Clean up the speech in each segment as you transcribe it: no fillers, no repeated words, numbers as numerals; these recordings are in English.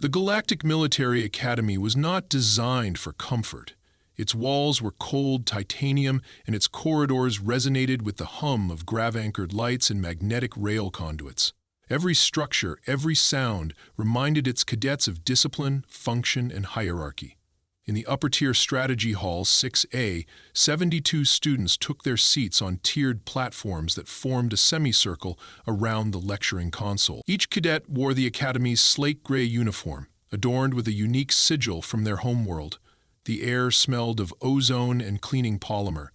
The Galactic Military Academy was not designed for comfort. Its walls were cold titanium, and its corridors resonated with the hum of grav-anchored lights and magnetic rail conduits. Every structure, every sound, reminded its cadets of discipline, function, and hierarchy. In the upper-tier strategy hall 6A, 72 students took their seats on tiered platforms that formed a semicircle around the lecturing console. Each cadet wore the Academy's slate gray uniform, adorned with a unique sigil from their homeworld. The air smelled of ozone and cleaning polymer.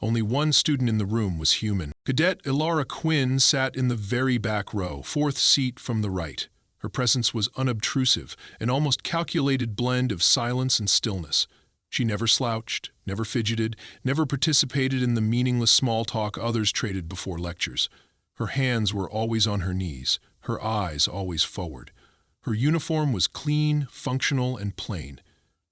Only one student in the room was human. Cadet Ilara Quinn sat in the very back row, fourth seat from the right. Her presence was unobtrusive, an almost calculated blend of silence and stillness. She never slouched, never fidgeted, never participated in the meaningless small talk others traded before lectures. Her hands were always on her knees, her eyes always forward. Her uniform was clean, functional, and plain.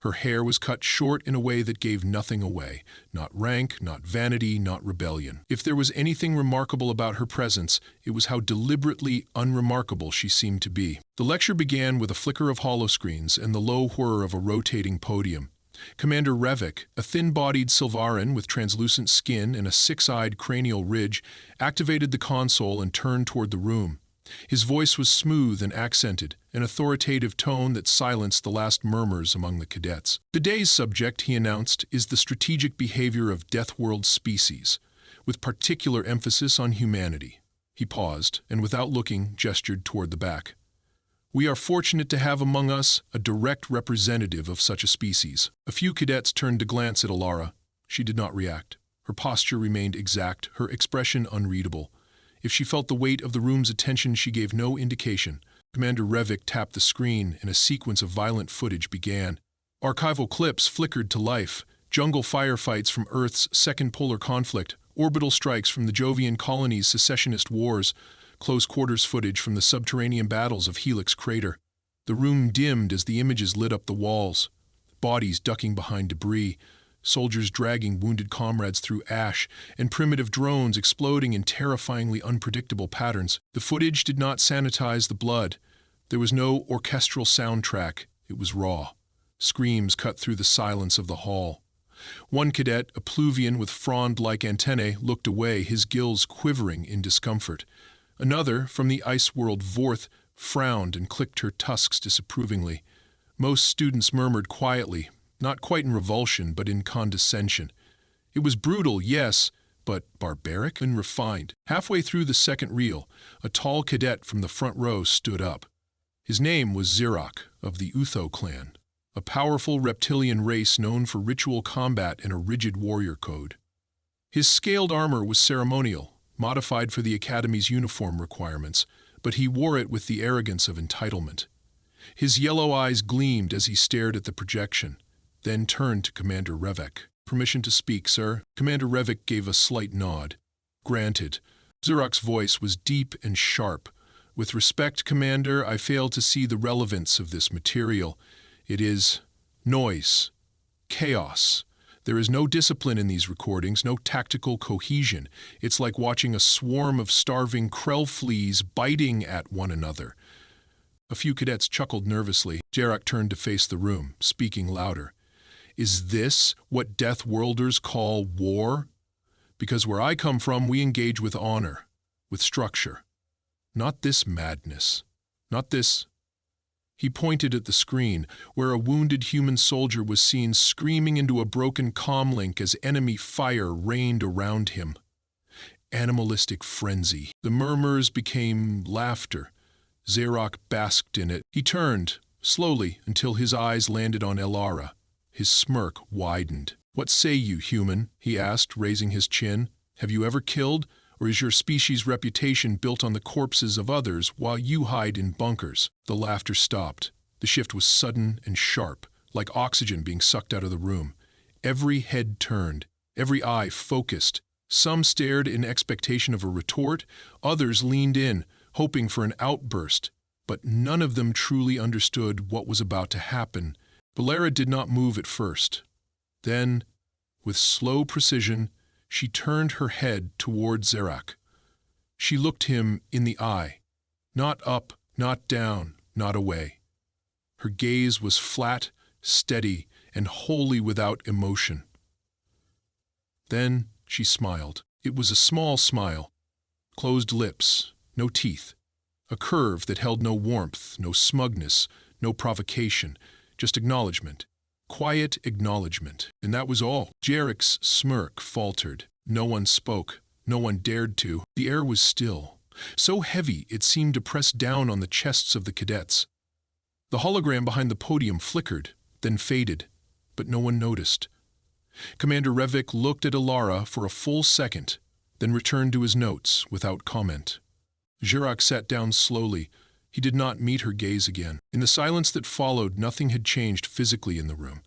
Her hair was cut short in a way that gave nothing away, not rank, not vanity, not rebellion. If there was anything remarkable about her presence, it was how deliberately unremarkable she seemed to be. The lecture began with a flicker of holoscreens and the low whir of a rotating podium. Commander Revik, a thin-bodied Silvaran with translucent skin and a six-eyed cranial ridge, activated the console and turned toward the room. His voice was smooth and accented, an authoritative tone that silenced the last murmurs among the cadets. The day's subject, he announced, is the strategic behavior of Deathworld species, with particular emphasis on humanity. He paused, and without looking, gestured toward the back. We are fortunate to have among us a direct representative of such a species. A few cadets turned to glance at Ilara. She did not react. Her posture remained exact, her expression unreadable. If she felt the weight of the room's attention, she gave no indication. Commander Revik tapped the screen, and a sequence of violent footage began. Archival clips flickered to life. Jungle firefights from Earth's second polar conflict, orbital strikes from the Jovian colony's secessionist wars, close-quarters footage from the subterranean battles of Helix Crater. The room dimmed as the images lit up the walls. Bodies ducking behind debris, soldiers dragging wounded comrades through ash, and primitive drones exploding in terrifyingly unpredictable patterns. The footage did not sanitize the blood. There was no orchestral soundtrack. It was raw. Screams cut through the silence of the hall. One cadet, a pluvian with frond-like antennae, looked away, his gills quivering in discomfort. Another, from the ice world Vorth, frowned and clicked her tusks disapprovingly. Most students murmured quietly, not quite in revulsion, but in condescension. It was brutal, yes, but barbaric and refined. Halfway through the second reel, a tall cadet from the front row stood up. His name was Xerox, of the Utho clan, a powerful reptilian race known for ritual combat and a rigid warrior code. His scaled armor was ceremonial, modified for the Academy's uniform requirements, but he wore it with the arrogance of entitlement. His yellow eyes gleamed as he stared at the projection, then turned to Commander Revik. "Permission to speak, sir?" Commander Revik gave a slight nod. "Granted." Xerox's voice was deep and sharp. "With respect, Commander, I fail to see the relevance of this material. It is noise, chaos. There is no discipline in these recordings, no tactical cohesion. It's like watching a swarm of starving krell fleas biting at one another." A few cadets chuckled nervously. Xerox turned to face the room, speaking louder. "Is this what Death Worlders call war? Because where I come from, we engage with honor, with structure. Not this madness. Not this." He pointed at the screen, where a wounded human soldier was seen screaming into a broken comlink as enemy fire rained around him. Animalistic frenzy. The murmurs became laughter. Xerox basked in it. He turned, slowly, until his eyes landed on Ilara. His smirk widened. "What say you, human?" he asked, raising his chin. "Have you ever killed, or is your species' reputation built on the corpses of others while you hide in bunkers?" The laughter stopped. The shift was sudden and sharp, like oxygen being sucked out of the room. Every head turned, every eye focused. Some stared in expectation of a retort, others leaned in, hoping for an outburst, but none of them truly understood what was about to happen. Valera did not move at first. Then, with slow precision, she turned her head toward Xerox. She looked him in the eye, not up, not down, not away. Her gaze was flat, steady, and wholly without emotion. Then she smiled. It was a small smile. Closed lips, no teeth. A curve that held no warmth, no smugness, no provocation, just acknowledgement. Quiet acknowledgement. And that was all. Jarek's smirk faltered. No one spoke. No one dared to. The air was still. So heavy it seemed to press down on the chests of the cadets. The hologram behind the podium flickered, then faded, but no one noticed. Commander Revik looked at Alara for a full second, then returned to his notes without comment. Jurok sat down slowly. He did not meet her gaze again. In the silence that followed, nothing had changed physically in the room.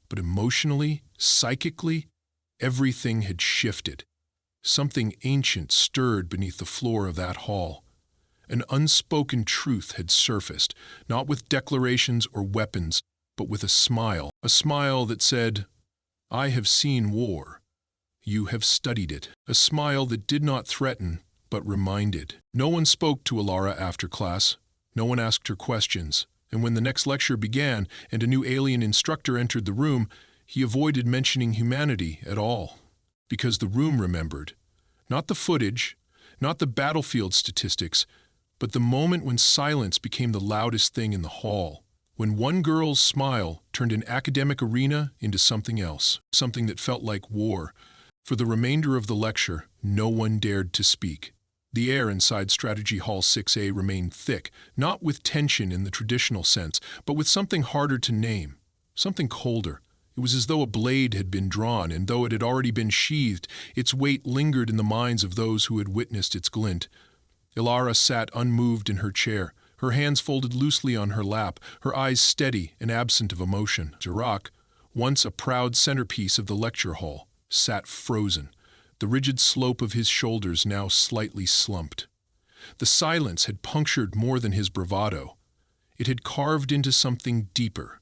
But emotionally, psychically, everything had shifted. Something ancient stirred beneath the floor of that hall. An unspoken truth had surfaced, not with declarations or weapons, but with a smile that said, "I have seen war. You have studied it." A smile that did not threaten, but reminded. No one spoke to Alara after class. No one asked her questions. And when the next lecture began and a new alien instructor entered the room, he avoided mentioning humanity at all. Because the room remembered. Not the footage, not the battlefield statistics, but the moment when silence became the loudest thing in the hall. When one girl's smile turned an academic arena into something else, something that felt like war. For the remainder of the lecture, no one dared to speak. The air inside Strategy Hall 6A remained thick, not with tension in the traditional sense, but with something harder to name, something colder. It was as though a blade had been drawn, and though it had already been sheathed, its weight lingered in the minds of those who had witnessed its glint. Alara sat unmoved in her chair, her hands folded loosely on her lap, her eyes steady and absent of emotion. Jurok, once a proud centerpiece of the lecture hall, sat frozen, the rigid slope of his shoulders now slightly slumped. The silence had punctured more than his bravado. It had carved into something deeper,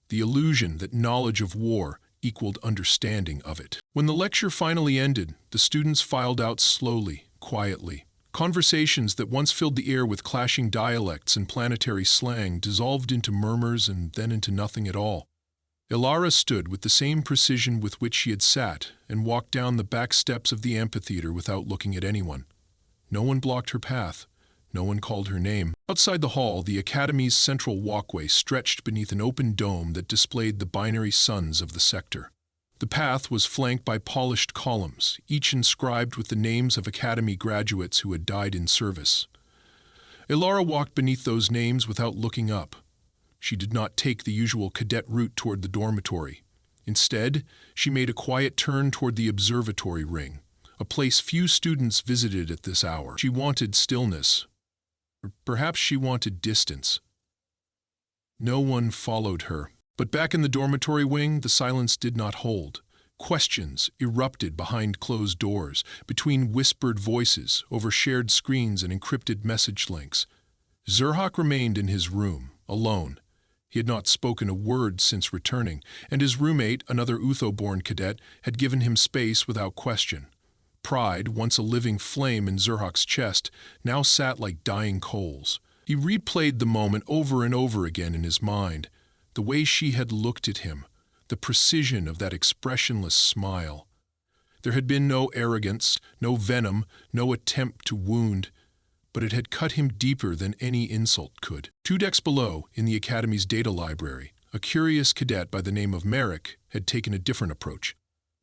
the illusion that knowledge of war equaled understanding of it. When the lecture finally ended, the students filed out slowly, quietly. Conversations that once filled the air with clashing dialects and planetary slang dissolved into murmurs and then into nothing at all. Alara stood with the same precision with which she had sat and walked down the back steps of the amphitheater without looking at anyone. No one blocked her path. No one called her name. Outside the hall, the Academy's central walkway stretched beneath an open dome that displayed the binary suns of the sector. The path was flanked by polished columns, each inscribed with the names of Academy graduates who had died in service. Alara walked beneath those names without looking up. She did not take the usual cadet route toward the dormitory. Instead, she made a quiet turn toward the observatory ring, a place few students visited at this hour. She wanted stillness. Or perhaps she wanted distance. No one followed her. But back in the dormitory wing, the silence did not hold. Questions erupted behind closed doors, between whispered voices, over shared screens and encrypted message links. Zurhak remained in his room, alone. He had not spoken a word since returning, and his roommate, another Utho-born cadet, had given him space without question. Pride, once a living flame in Zurhak's chest, now sat like dying coals. He replayed the moment over and over again in his mind. The way she had looked at him, the precision of that expressionless smile. There had been no arrogance, no venom, no attempt to wound, but it had cut him deeper than any insult could. 2 decks below, in the Academy's data library, a curious cadet by the name of Merrick had taken a different approach.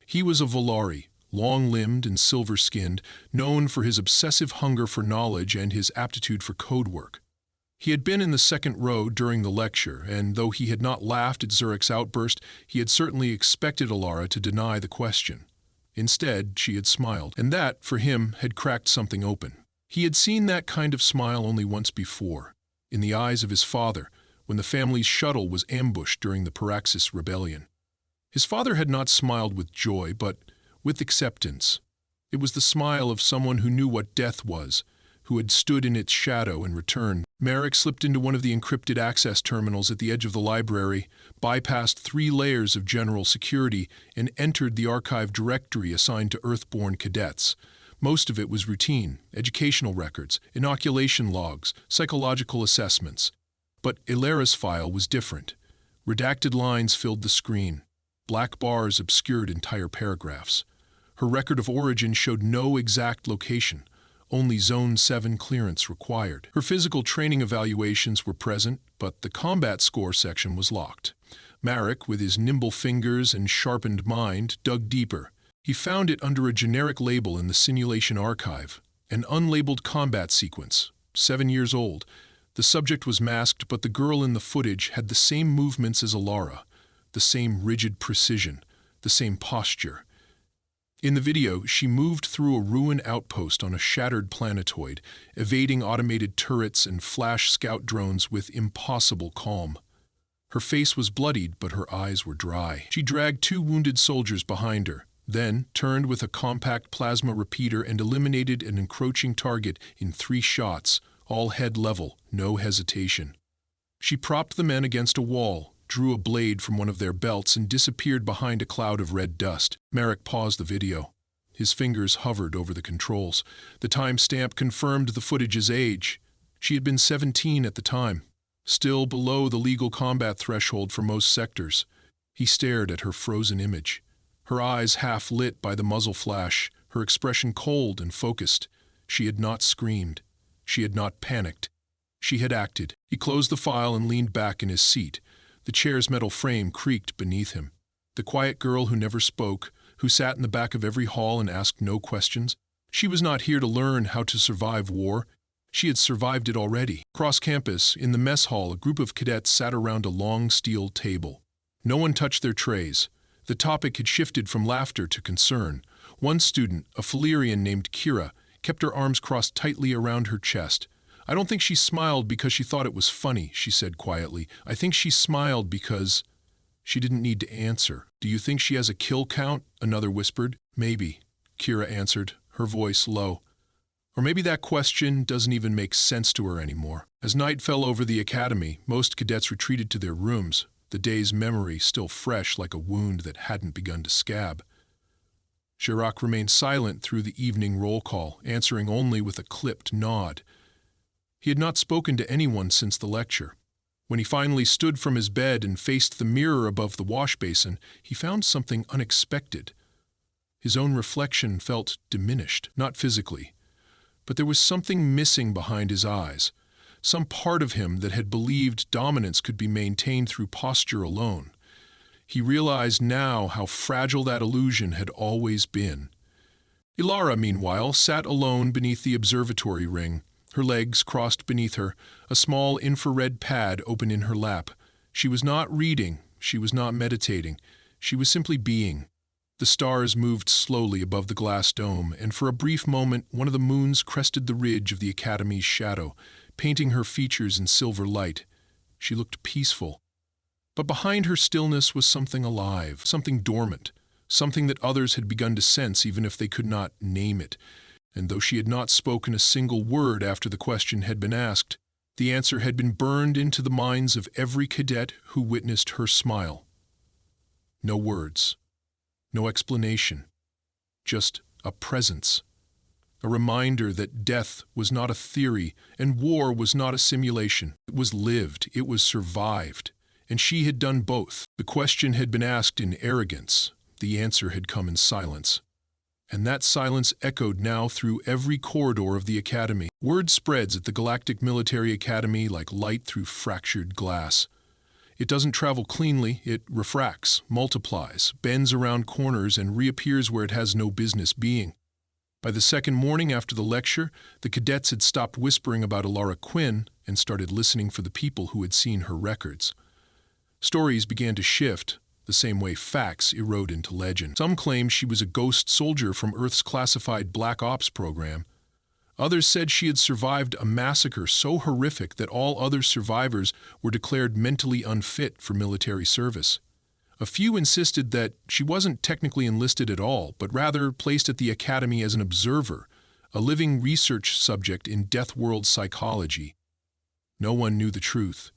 He was a Volari, long-limbed and silver-skinned, known for his obsessive hunger for knowledge and his aptitude for code work. He had been in the second row during the lecture, and though he had not laughed at Zurek's outburst, he had certainly expected Alara to deny the question. Instead, she had smiled, and that, for him, had cracked something open. He had seen that kind of smile only once before, in the eyes of his father, when the family's shuttle was ambushed during the Paraxis Rebellion. His father had not smiled with joy, but with acceptance. It was the smile of someone who knew what death was, who had stood in its shadow and returned. Merrick slipped into one of the encrypted access terminals at the edge of the library, bypassed 3 layers of general security, and entered the archive directory assigned to Earthborn cadets. Most of it was routine, educational records, inoculation logs, psychological assessments. But Ilara's file was different. Redacted lines filled the screen. Black bars obscured entire paragraphs. Her record of origin showed no exact location, only Zone 7 clearance required. Her physical training evaluations were present, but the combat score section was locked. Marek, with his nimble fingers and sharpened mind, dug deeper. He found it under a generic label in the simulation archive, an unlabeled combat sequence, 7 years old. The subject was masked, but the girl in the footage had the same movements as Ilara, the same rigid precision, the same posture. In the video, she moved through a ruined outpost on a shattered planetoid, evading automated turrets and flash scout drones with impossible calm. Her face was bloodied, but her eyes were dry. She dragged 2 wounded soldiers behind her, then turned with a compact plasma repeater and eliminated an encroaching target in 3 shots, all head level, no hesitation. She propped the men against a wall, drew a blade from one of their belts, and disappeared behind a cloud of red dust. Marek paused the video. His fingers hovered over the controls. The timestamp confirmed the footage's age. She had been 17 at the time, still below the legal combat threshold for most sectors. He stared at her frozen image, her eyes half lit by the muzzle flash, her expression cold and focused. She had not screamed. She had not panicked. She had acted. He closed the file and leaned back in his seat. The chair's metal frame creaked beneath him. The quiet girl who never spoke, who sat in the back of every hall and asked no questions. She was not here to learn how to survive war. She had survived it already. Across campus, in the mess hall, a group of cadets sat around a long steel table. No one touched their trays. The topic had shifted from laughter to concern. One student, a Falerian named Kira, kept her arms crossed tightly around her chest. "I don't think she smiled because she thought it was funny," she said quietly. "I think she smiled because—" She didn't need to answer. "Do you think she has a kill count?" another whispered. "Maybe," Kira answered, her voice low. "Or maybe that question doesn't even make sense to her anymore." As night fell over the academy, most cadets retreated to their rooms, the day's memory still fresh like a wound that hadn't begun to scab. Chirac remained silent through the evening roll call, answering only with a clipped nod. He had not spoken to anyone since the lecture. When he finally stood from his bed and faced the mirror above the wash basin, he found something unexpected. His own reflection felt diminished, not physically, but there was something missing behind his eyes, some part of him that had believed dominance could be maintained through posture alone. He realized now how fragile that illusion had always been. Ilara, meanwhile, sat alone beneath the observatory ring, her legs crossed beneath her, a small infrared pad open in her lap. She was not reading, she was not meditating, she was simply being. The stars moved slowly above the glass dome, and for a brief moment one of the moons crested the ridge of the academy's shadow, painting her features in silver light. She looked peaceful. But behind her stillness was something alive, something dormant, something that others had begun to sense even if they could not name it. And though she had not spoken a single word after the question had been asked, the answer had been burned into the minds of every cadet who witnessed her smile. No words, no explanation, just a presence, a reminder that death was not a theory and war was not a simulation. It was lived, it was survived, and she had done both. The question had been asked in arrogance, the answer had come in silence. And that silence echoed now through every corridor of the academy. Word spreads at the Galactic Military Academy like light through fractured glass. It doesn't travel cleanly, it refracts, multiplies, bends around corners, and reappears where it has no business being. By the second morning after the lecture, the cadets had stopped whispering about Ilara Quinn and started listening for the people who had seen her records. Stories began to shift, the same way facts erode into legend. Some claimed she was a ghost soldier from Earth's classified Black Ops program. Others said she had survived a massacre so horrific that all other survivors were declared mentally unfit for military service. A few insisted that she wasn't technically enlisted at all, but rather placed at the academy as an observer, a living research subject in Death World psychology. No one knew the truth,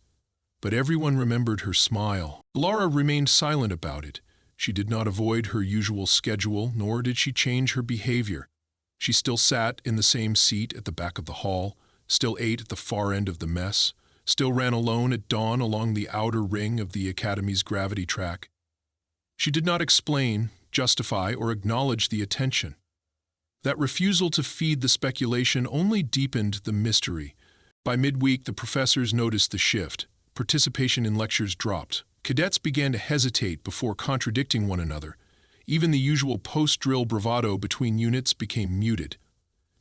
but everyone remembered her smile. Ilara remained silent about it. She did not avoid her usual schedule, nor did she change her behavior. She still sat in the same seat at the back of the hall, still ate at the far end of the mess, still ran alone at dawn along the outer ring of the Academy's gravity track. She did not explain, justify, or acknowledge the attention. That refusal to feed the speculation only deepened the mystery. By midweek, the professors noticed the shift. Participation in lectures dropped. Cadets began to hesitate before contradicting one another. Even the usual post-drill bravado between units became muted.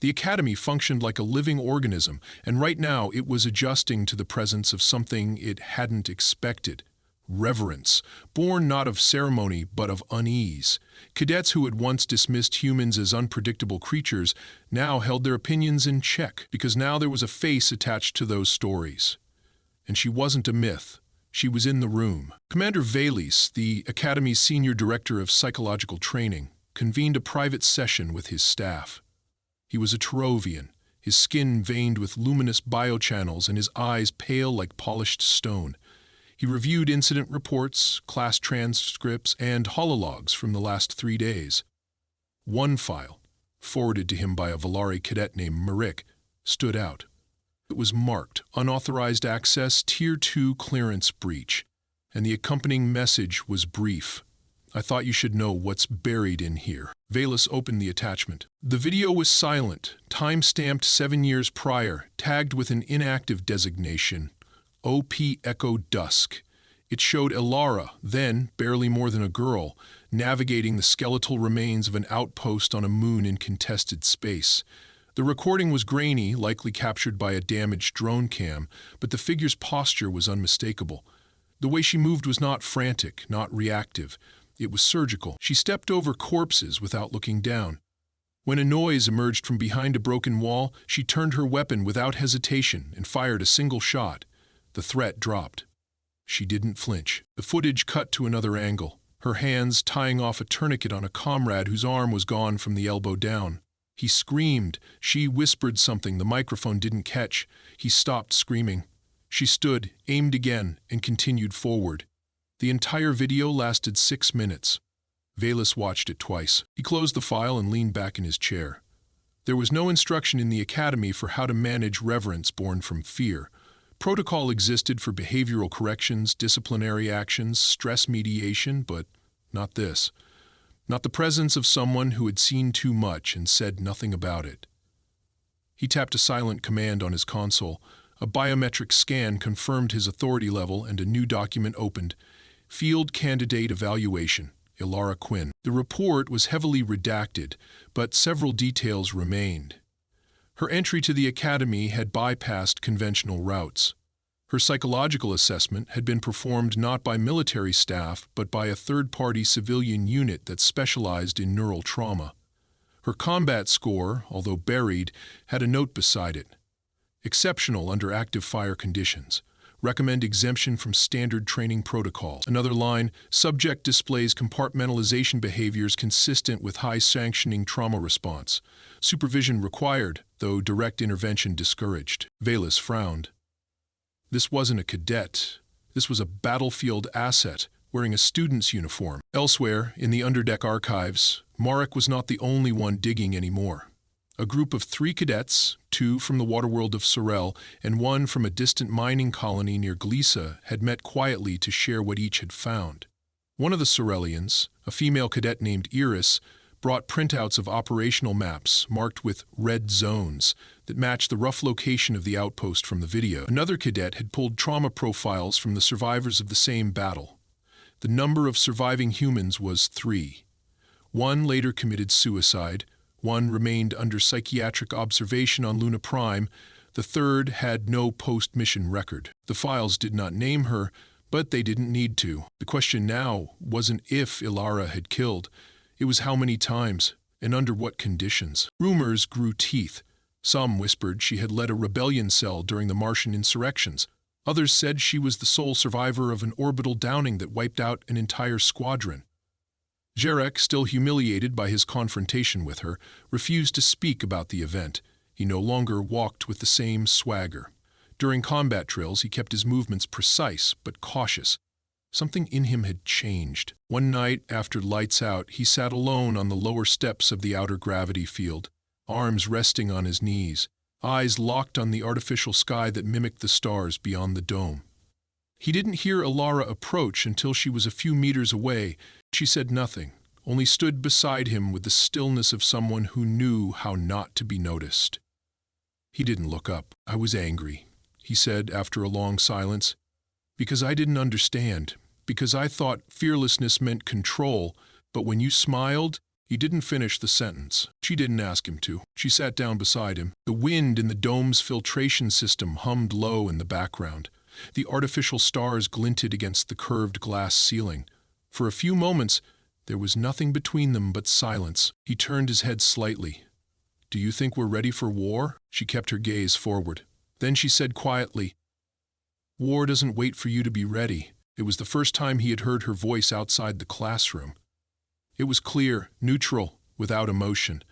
The Academy functioned like a living organism, and right now it was adjusting to the presence of something it hadn't expected. Reverence, born not of ceremony but of unease. Cadets who had once dismissed humans as unpredictable creatures now held their opinions in check, because now there was a face attached to those stories. And she wasn't a myth. She was in the room. Commander Velis, the Academy's senior director of psychological training, convened a private session with his staff. He was a Tarovian, his skin veined with luminous biochannels and his eyes pale like polished stone. He reviewed incident reports, class transcripts, and holologs from the last 3 days. One file, forwarded to him by a Valari cadet named Marik, stood out. It was marked Unauthorized Access Tier 2 Clearance Breach, and the accompanying message was brief. I thought you should know what's buried in here. Velis opened the attachment. The video was silent, time-stamped 7 years prior, tagged with an inactive designation, OP Echo Dusk. It showed Ilara, then barely more than a girl, navigating the skeletal remains of an outpost on a moon in contested space. The recording was grainy, likely captured by a damaged drone cam, but the figure's posture was unmistakable. The way she moved was not frantic, not reactive. It was surgical. She stepped over corpses without looking down. When a noise emerged from behind a broken wall, she turned her weapon without hesitation and fired a single shot. The threat dropped. She didn't flinch. The footage cut to another angle, her hands tying off a tourniquet on a comrade whose arm was gone from the elbow down. He screamed. She whispered something the microphone didn't catch. He stopped screaming. She stood, aimed again, and continued forward. The entire video lasted 6 minutes. Velis watched it twice. He closed the file and leaned back in his chair. There was no instruction in the Academy for how to manage reverence born from fear. Protocol existed for behavioral corrections, disciplinary actions, stress mediation, but not this. Not the presence of someone who had seen too much and said nothing about it. He tapped a silent command on his console. A biometric scan confirmed his authority level and a new document opened. Field Candidate Evaluation, Ilara Quinn. The report was heavily redacted, but several details remained. Her entry to the Academy had bypassed conventional routes. Her psychological assessment had been performed not by military staff, but by a third-party civilian unit that specialized in neural trauma. Her combat score, although buried, had a note beside it. Exceptional under active fire conditions. Recommend exemption from standard training protocols. Another line, subject displays compartmentalization behaviors consistent with high-sanctioning trauma response. Supervision required, though direct intervention discouraged. Velis frowned. This wasn't a cadet. This was a battlefield asset, wearing a student's uniform. Elsewhere, in the underdeck archives, Marek was not the only one digging anymore. A group of 3 cadets, 2 from the waterworld of Sorel and 1 from a distant mining colony near Glisa, had met quietly to share what each had found. One of the Sorelians, a female cadet named Iris, brought printouts of operational maps marked with red zones that matched the rough location of the outpost from the video. Another cadet had pulled trauma profiles from the survivors of the same battle. The number of surviving humans was 3. 1 later committed suicide. 1 remained under psychiatric observation on Luna Prime. The 3rd had no post-mission record. The files did not name her, but they didn't need to. The question now wasn't if Ilara had killed. It was how many times, and under what conditions. Rumors grew teeth. Some whispered she had led a rebellion cell during the Martian insurrections. Others said she was the sole survivor of an orbital downing that wiped out an entire squadron. Jarek, still humiliated by his confrontation with her, refused to speak about the event. He no longer walked with the same swagger. During combat drills, he kept his movements precise but cautious. Something in him had changed. One night, after lights out, he sat alone on the lower steps of the outer gravity field, arms resting on his knees. eyes locked on the artificial sky that mimicked the stars beyond the dome. He didn't hear Ilara approach until she was a few meters away. She said nothing, only stood beside him with the stillness of someone who knew how not to be noticed. He didn't look up. "I was angry," he said after a long silence, "because I didn't understand, because I thought fearlessness meant control, but when you smiled—" He didn't finish the sentence. She didn't ask him to. She sat down beside him. The wind in the dome's filtration system hummed low in the background. The artificial stars glinted against the curved glass ceiling. For a few moments, there was nothing between them but silence. He turned his head slightly. "Do you think we're ready for war?" She kept her gaze forward. Then she said quietly, "War doesn't wait for you to be ready." It was the first time he had heard her voice outside the classroom. It was clear, neutral, without emotion.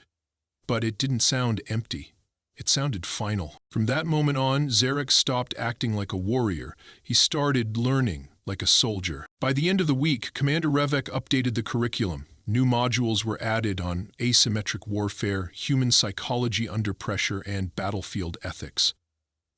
But it didn't sound empty. It sounded final. From that moment on, Zarek stopped acting like a warrior. He started learning like a soldier. By the end of the week, Commander Revek updated the curriculum. New modules were added on asymmetric warfare, human psychology under pressure, and battlefield ethics.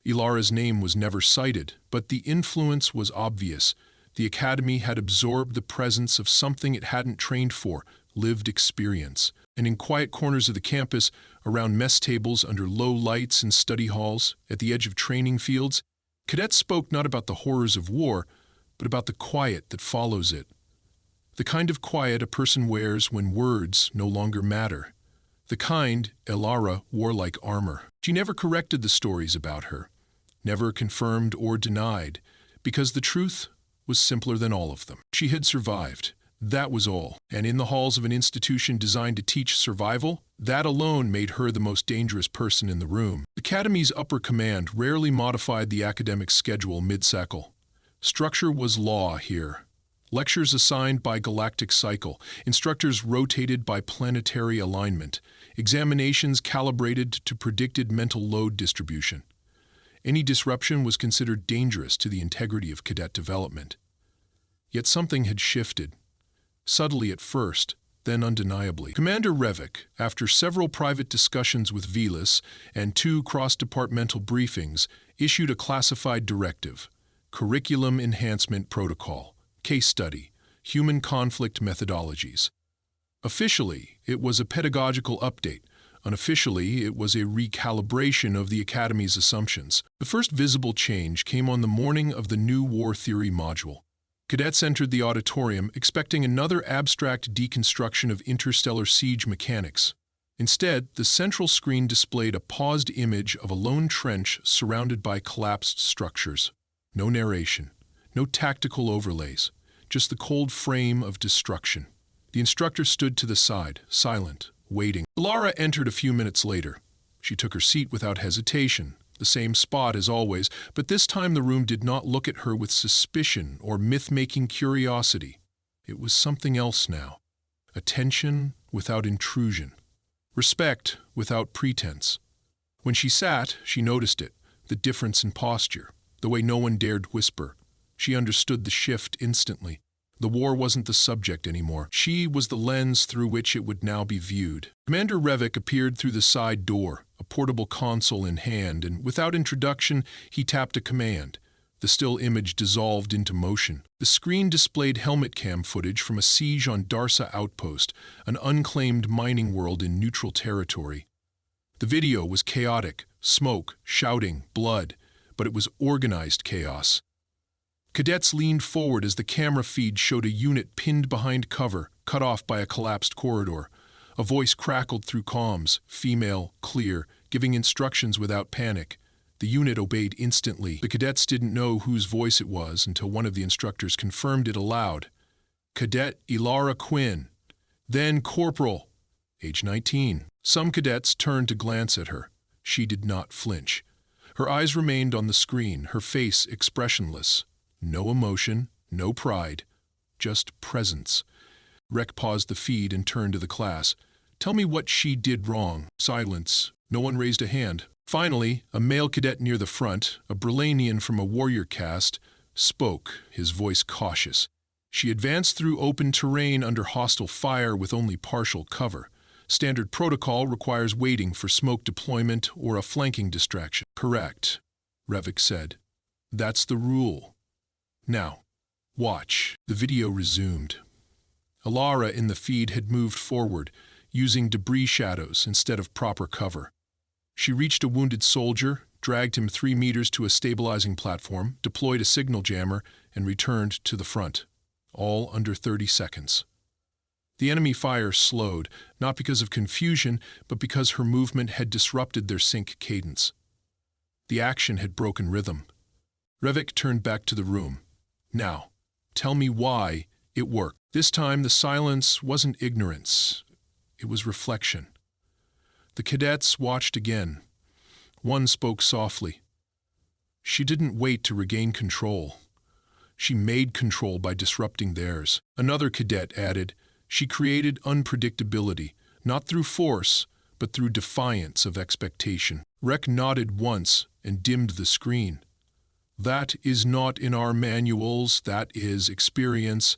Ilara's name was never cited, but the influence was obvious. The Academy had absorbed the presence of something it hadn't trained for, lived experience. And in quiet corners of the campus, around mess tables, under low lights in study halls, at the edge of training fields, cadets spoke not about the horrors of war, but about the quiet that follows it. The kind of quiet a person wears when words no longer matter. The kind Ilara wore like armor. She never corrected the stories about her, never confirmed or denied, because the truth was simpler than all of them. She had survived. That was all. And in the halls of an institution designed to teach survival, that alone made her the most dangerous person in the room. The Academy's upper command rarely modified the academic schedule mid-cycle. Structure was law here. Lectures assigned by galactic cycle, instructors rotated by planetary alignment, examinations calibrated to predicted mental load distribution. Any disruption was considered dangerous to the integrity of cadet development. Yet something had shifted. Subtly at first, then undeniably. Commander Revek, after several private discussions with Velas and 2 cross-departmental briefings, issued a classified directive, Curriculum Enhancement Protocol, Case Study, Human Conflict Methodologies. Officially, it was a pedagogical update. Unofficially, it was a recalibration of the Academy's assumptions. The first visible change came on the morning of the new war theory module. Cadets entered the auditorium expecting another abstract deconstruction of interstellar siege mechanics. Instead, the central screen displayed a paused image of a lone trench surrounded by collapsed structures. No narration, no tactical overlays, just the cold frame of destruction. The instructor stood to the side, silent, waiting. Ilara entered a few minutes later. She took her seat without hesitation, the same spot as always, but this time the room did not look at her with suspicion or myth-making curiosity. It was something else now. Attention without intrusion. Respect without pretense. When she sat, she noticed it, the difference in posture, the way no one dared whisper. She understood the shift instantly. The war wasn't the subject anymore. She was the lens through which it would now be viewed. Commander Revek appeared through the side door, a portable console in hand, and without introduction, he tapped a command. The still image dissolved into motion. The screen displayed helmet cam footage from a siege on Darsa Outpost, an unclaimed mining world in neutral territory. The video was chaotic, smoke, shouting, blood, but it was organized chaos. Cadets leaned forward as the camera feed showed a unit pinned behind cover, cut off by a collapsed corridor. A voice crackled through comms, female, clear, giving instructions without panic. The unit obeyed instantly. The cadets didn't know whose voice it was until one of the instructors confirmed it aloud. Cadet Ilara Quinn. Then Corporal, age 19. Some cadets turned to glance at her. She did not flinch. Her eyes remained on the screen, her face expressionless. No emotion, no pride, just presence. Rek paused the feed and turned to the class. "Tell me what she did wrong." Silence. No one raised a hand. Finally, a male cadet near the front, a Brelanian from a warrior caste, spoke, his voice cautious. She advanced through open terrain under hostile fire with only partial cover. Standard protocol requires waiting for smoke deployment or a flanking distraction. Correct, Revik said. That's the rule. Now, watch. The video resumed. Alara in the feed had moved forward, using debris shadows instead of proper cover. She reached a wounded soldier, dragged him 3 meters to a stabilizing platform, deployed a signal jammer, and returned to the front. All under 30 seconds. The enemy fire slowed, not because of confusion, but because her movement had disrupted their sync cadence. The action had broken rhythm. Revik turned back to the room. Now, tell me why it worked. This time the silence wasn't ignorance. It was reflection. The cadets watched again. One spoke softly. She didn't wait to regain control. She made control by disrupting theirs. Another cadet added, she created unpredictability, not through force, but through defiance of expectation. Rek nodded once and dimmed the screen. That is not in our manuals, that is experience.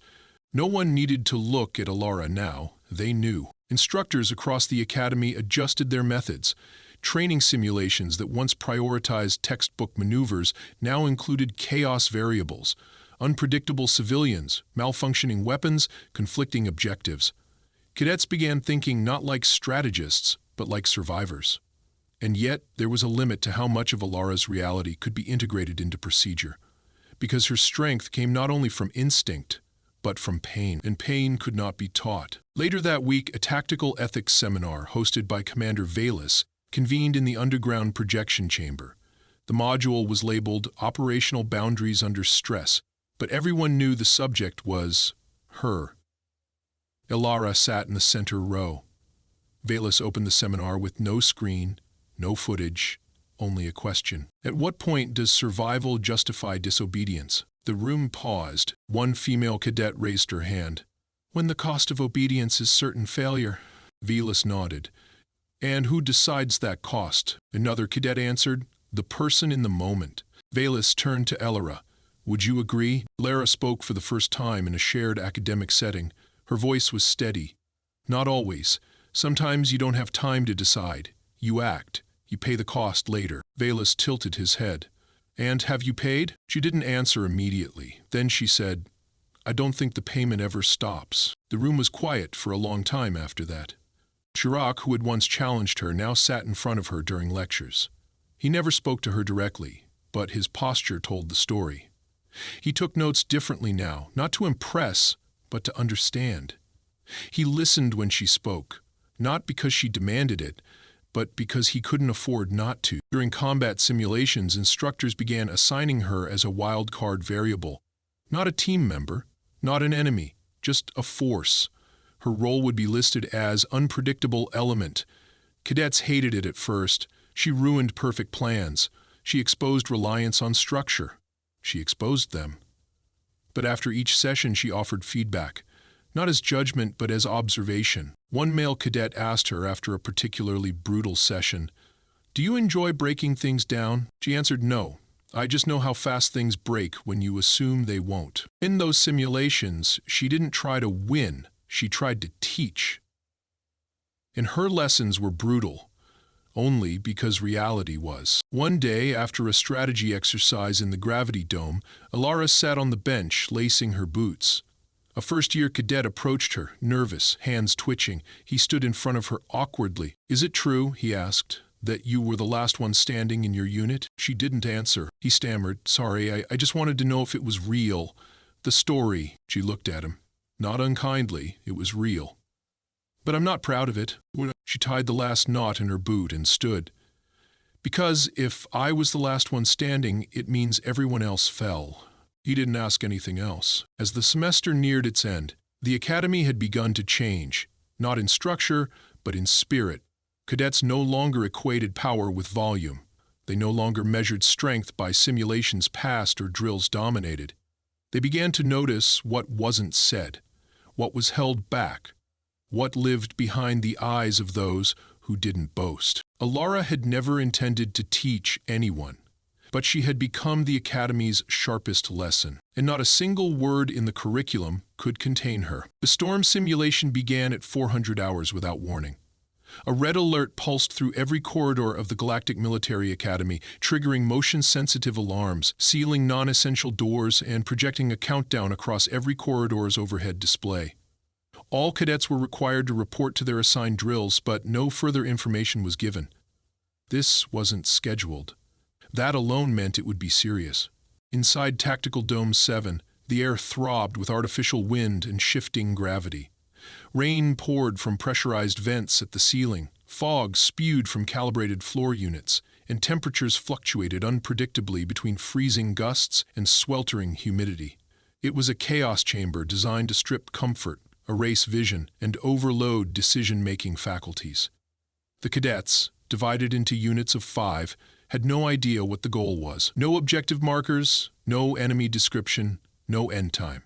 No one needed to look at Alara now, they knew. Instructors across the academy adjusted their methods. Training simulations that once prioritized textbook maneuvers now included chaos variables, unpredictable civilians, malfunctioning weapons, conflicting objectives. Cadets began thinking not like strategists, but like survivors. And yet, there was a limit to how much of Alara's reality could be integrated into procedure, because her strength came not only from instinct, but from pain, and pain could not be taught. Later that week, a tactical ethics seminar hosted by Commander Valis convened in the underground projection chamber. The module was labeled Operational Boundaries Under Stress, but everyone knew the subject was her. Alara sat in the center row. Valis opened the seminar with no screen, no footage, only a question. At what point does survival justify disobedience? The room paused. One female cadet raised her hand. When the cost of obedience is certain failure. Valis nodded. And who decides that cost? Another cadet answered, the person in the moment. Valis turned to Elara. Would you agree? Lara spoke for the first time in a shared academic setting. Her voice was steady. Not always. Sometimes you don't have time to decide. You act. You pay the cost later. Valis tilted his head. And have you paid? She didn't answer immediately. Then she said, I don't think the payment ever stops. The room was quiet for a long time after that. Chirac, who had once challenged her, now sat in front of her during lectures. He never spoke to her directly, but his posture told the story. He took notes differently now, not to impress, but to understand. He listened when she spoke, not because she demanded it, but because he couldn't afford not to. During combat simulations, instructors began assigning her as a wild card variable. Not a team member, not an enemy, just a force. Her role would be listed as unpredictable element. Cadets hated it at first. She ruined perfect plans. She exposed reliance on structure. She exposed them. But after each session, she offered feedback. Not as judgment, but as observation. One male cadet asked her after a particularly brutal session, "Do you enjoy breaking things down?" She answered, "No. I just know how fast things break when you assume they won't." In those simulations, she didn't try to win. She tried to teach. And her lessons were brutal, only because reality was. One day, after a strategy exercise in the gravity dome, Alara sat on the bench, lacing her boots. A first-year cadet approached her, nervous, hands twitching. He stood in front of her awkwardly. "Is it true," he asked, "that you were the last one standing in your unit?" She didn't answer. He stammered, "Sorry, I just wanted to know if it was real. The story." She looked at him. Not unkindly, it was real. "But I'm not proud of it." She tied the last knot in her boot and stood. "Because if I was the last one standing, it means everyone else fell." He didn't ask anything else. As the semester neared its end, the academy had begun to change, not in structure, but in spirit. Cadets no longer equated power with volume. They no longer measured strength by simulations passed or drills dominated. They began to notice what wasn't said, what was held back, what lived behind the eyes of those who didn't boast. Alara had never intended to teach anyone, but she had become the Academy's sharpest lesson, and not a single word in the curriculum could contain her. The storm simulation began at 400 hours without warning. A red alert pulsed through every corridor of the Galactic Military Academy, triggering motion-sensitive alarms, sealing non-essential doors, and projecting a countdown across every corridor's overhead display. All cadets were required to report to their assigned drills, but no further information was given. This wasn't scheduled. That alone meant it would be serious. Inside Tactical Dome 7, the air throbbed with artificial wind and shifting gravity. Rain poured from pressurized vents at the ceiling, fog spewed from calibrated floor units, and temperatures fluctuated unpredictably between freezing gusts and sweltering humidity. It was a chaos chamber designed to strip comfort, erase vision, and overload decision-making faculties. The cadets, divided into units of 5, had no idea what the goal was. No objective markers, no enemy description, no end time.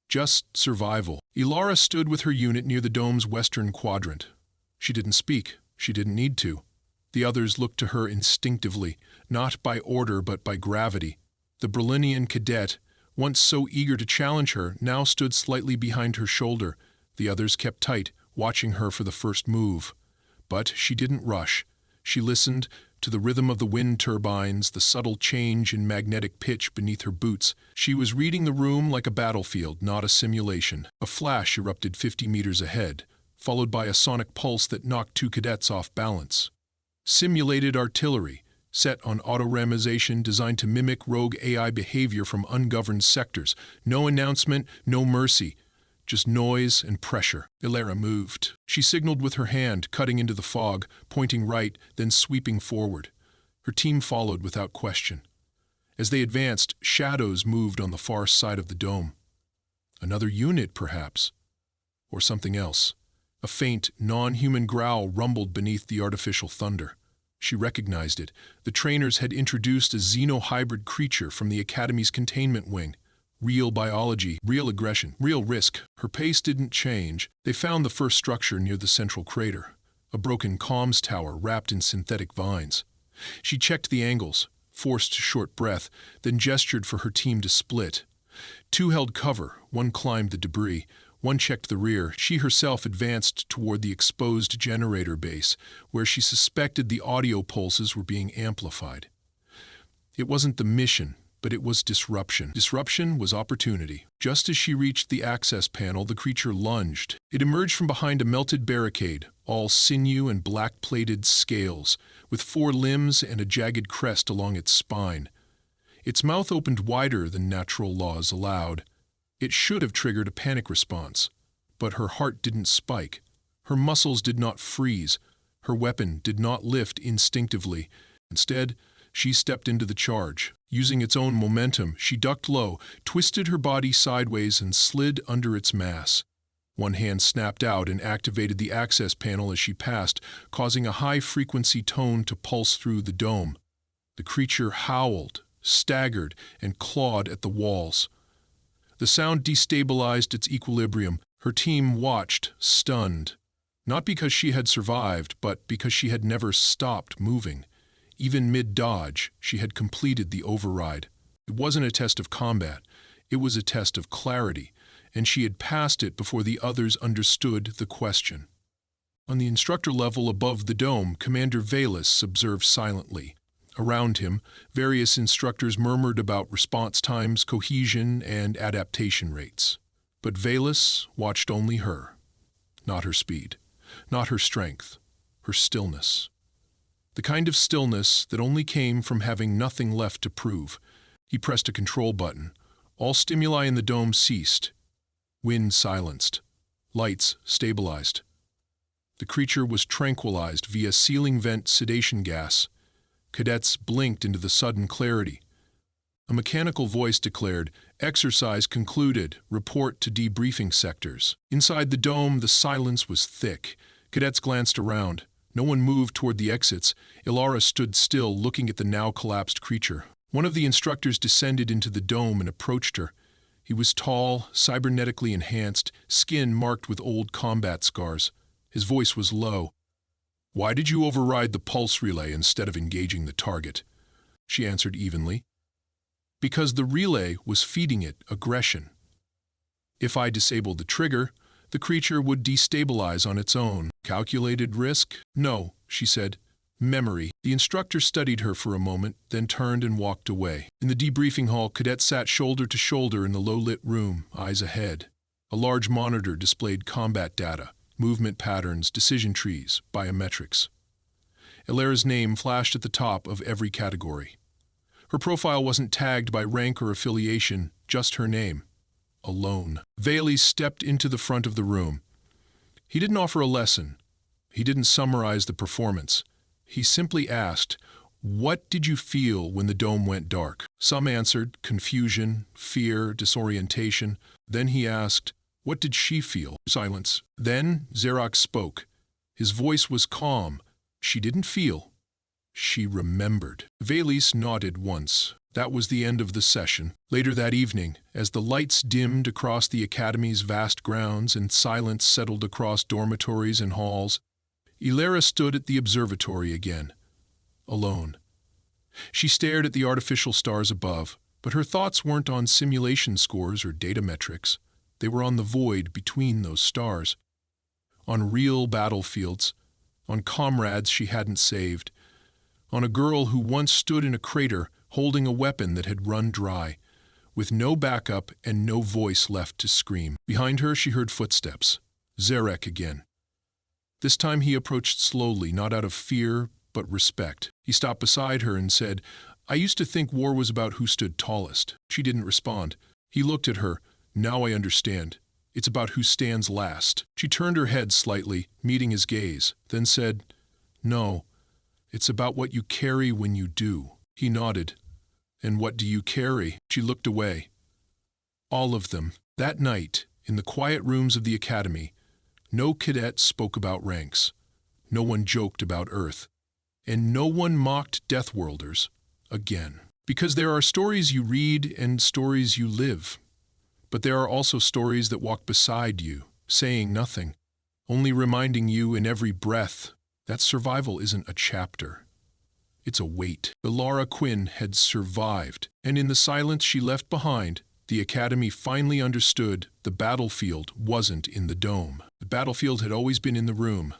Just survival. Ilara stood with her unit near the dome's western quadrant. She didn't speak. She didn't need to. The others looked to her instinctively, not by order but by gravity. The Berlinian cadet, once so eager to challenge her, now stood slightly behind her shoulder. The others kept tight, watching her for the first move. But she didn't rush. She listened to the rhythm of the wind turbines, the subtle change in magnetic pitch beneath her boots. She was reading the room like a battlefield, not a simulation. A flash erupted 50 meters ahead, followed by a sonic pulse that knocked 2 cadets off balance. Simulated artillery, set on auto-ramization designed to mimic rogue AI behavior from ungoverned sectors. No announcement, no mercy. Just noise and pressure. Ilara moved. She signaled with her hand, cutting into the fog, pointing right, then sweeping forward. Her team followed without question. As they advanced, shadows moved on the far side of the dome. Another unit, perhaps. Or something else. A faint, non-human growl rumbled beneath the artificial thunder. She recognized it. The trainers had introduced a xeno-hybrid creature from the Academy's containment wing. Real biology, real aggression, real risk. Her pace didn't change. They found the first structure near the central crater, a broken comms tower wrapped in synthetic vines. She checked the angles, forced a short breath, then gestured for her team to split. 2 held cover, 1 climbed the debris, 1 checked the rear. She herself advanced toward the exposed generator base, where she suspected the audio pulses were being amplified. It wasn't the mission, but it was disruption. Disruption was opportunity. Just as she reached the access panel, the creature lunged. It emerged from behind a melted barricade, all sinew and black-plated scales, with 4 limbs and a jagged crest along its spine. Its mouth opened wider than natural laws allowed. It should have triggered a panic response, but her heart didn't spike. Her muscles did not freeze. Her weapon did not lift instinctively. Instead, she stepped into the charge. Using its own momentum, she ducked low, twisted her body sideways, and slid under its mass. 1 hand snapped out and activated the access panel as she passed, causing a high-frequency tone to pulse through the dome. The creature howled, staggered, and clawed at the walls. The sound destabilized its equilibrium. Her team watched, stunned. Not because she had survived, but because she had never stopped moving. Even mid-dodge, she had completed the override. It wasn't a test of combat. It was a test of clarity, and she had passed it before the others understood the question. On the instructor level above the dome, Commander Velis observed silently. Around him, various instructors murmured about response times, cohesion, and adaptation rates. But Velis watched only her. Not her speed, not her strength, her stillness. The kind of stillness that only came from having nothing left to prove. He pressed a control button. All stimuli in the dome ceased. Wind silenced. Lights stabilized. The creature was tranquilized via ceiling vent sedation gas. Cadets blinked into the sudden clarity. A mechanical voice declared, "Exercise concluded. Report to debriefing sectors." Inside the dome, the silence was thick. Cadets glanced around. No one moved toward the exits. Ilara stood still, looking at the now-collapsed creature. One of the instructors descended into the dome and approached her. He was tall, cybernetically enhanced, skin marked with old combat scars. His voice was low. "Why did you override the pulse relay instead of engaging the target?" She answered evenly. "Because the relay was feeding it aggression. If I disabled the trigger, the creature would destabilize on its own. Calculated risk? No, she said. Memory. The instructor studied her for a moment, then turned and walked away. In the debriefing hall, cadets sat shoulder to shoulder in the low-lit room, eyes ahead. A large monitor displayed combat data, movement patterns, decision trees, biometrics. Ilara's name flashed at the top of every category. Her profile wasn't tagged by rank or affiliation, just her name. Alone. Valey stepped into the front of the room. He didn't offer a lesson. He didn't summarize the performance. He simply asked, "What did you feel when the dome went dark?" Some answered, confusion, fear, disorientation. Then he asked, "What did she feel?" Silence. Then Xerox spoke. His voice was calm. She didn't feel. She remembered. Valise nodded once. That was the end of the session. Later that evening, as the lights dimmed across the academy's vast grounds and silence settled across dormitories and halls, Ilara stood at the observatory again, alone. She stared at the artificial stars above, but her thoughts weren't on simulation scores or data metrics. They were on the void between those stars, on real battlefields, on comrades she hadn't saved, on a girl who once stood in a crater holding a weapon that had run dry, with no backup and no voice left to scream. Behind her she heard footsteps. Zarek again. This time he approached slowly, not out of fear, but respect. He stopped beside her and said, "I used to think war was about who stood tallest." She didn't respond. He looked at her. "Now I understand. It's about who stands last." She turned her head slightly, meeting his gaze, then said, "No, it's about what you carry when you do." He nodded. "And what do you carry?" She looked away. All of them. That night, in the quiet rooms of the academy, no cadet spoke about ranks. No one joked about Earth. And no one mocked Deathworlders again. Because there are stories you read and stories you live. But there are also stories that walk beside you, saying nothing, only reminding you in every breath that survival isn't a chapter. It's a weight. Ilara Quinn had survived, and in the silence she left behind, the Academy finally understood the battlefield wasn't in the dome. The battlefield had always been in the room,